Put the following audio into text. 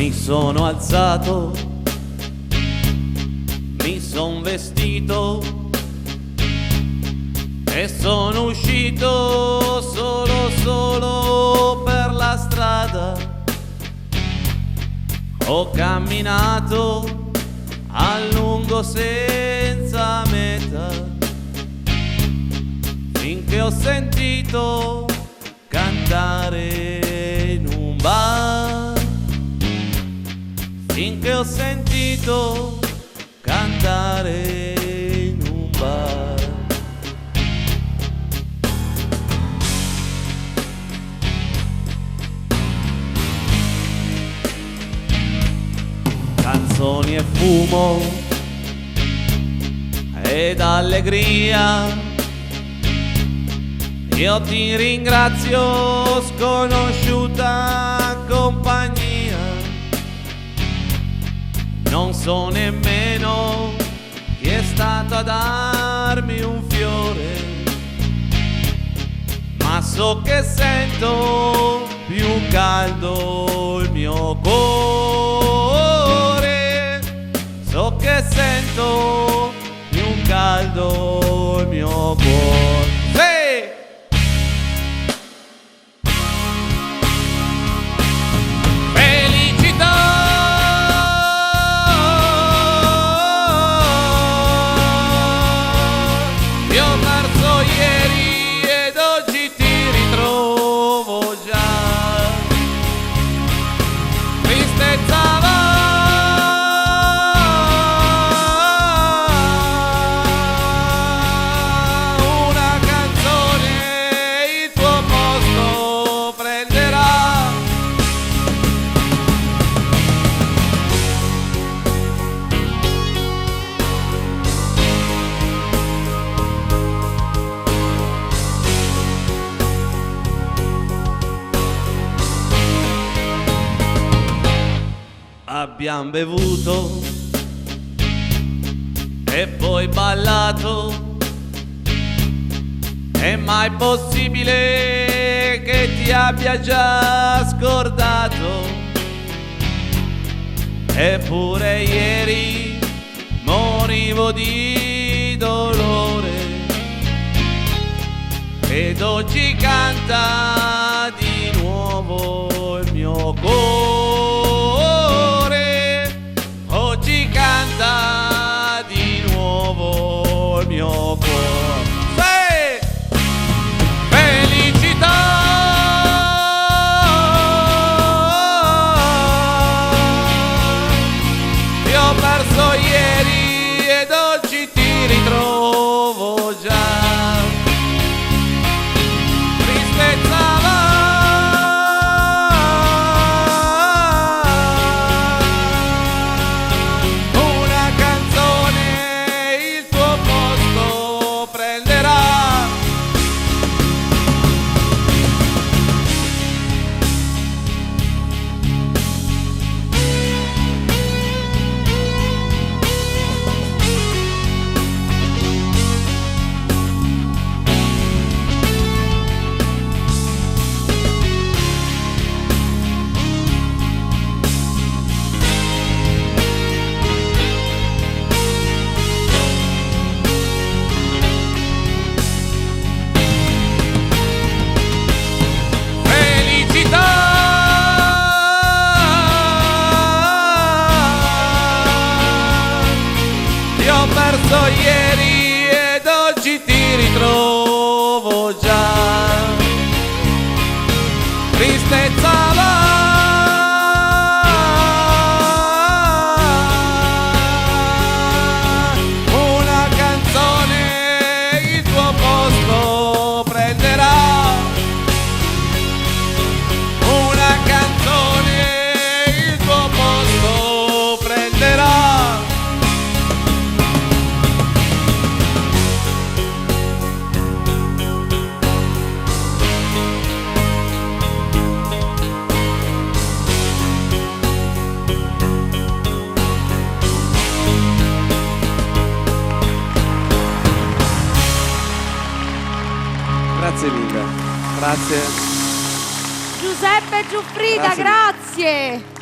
Mi sono alzato, mi son vestito e sono uscito solo per la strada. Ho camminato a lungo senza meta, finché ho sentito cantare in un bar, finché ho sentito cantare in un bar. Canzoni e fumo ed allegria, io ti ringrazio sconosciuta compagnia. Non so nemmeno chi è stato a darmi un fiore, ma so che sento più caldo il mio cuore, so che sento più caldo il mio cuore. Sì! Abbiamo bevuto e poi ballato, è mai possibile che ti abbia già scordato? Eppure ieri morivo di dolore ed oggi canta di nuovo il mio cuore, oggi canta di nuovo il mio cuore. Sì! Felicità! Ti ho perso ieri ed oggi ti ritrovo già. Ti ho perso ieri ed oggi ti ritrovo già. Tristezza va, una canzone il tuo posto prenderà. Una canzone il tuo posto prenderà. Grazie mille, grazie. Giuseppe Giuffrida, grazie.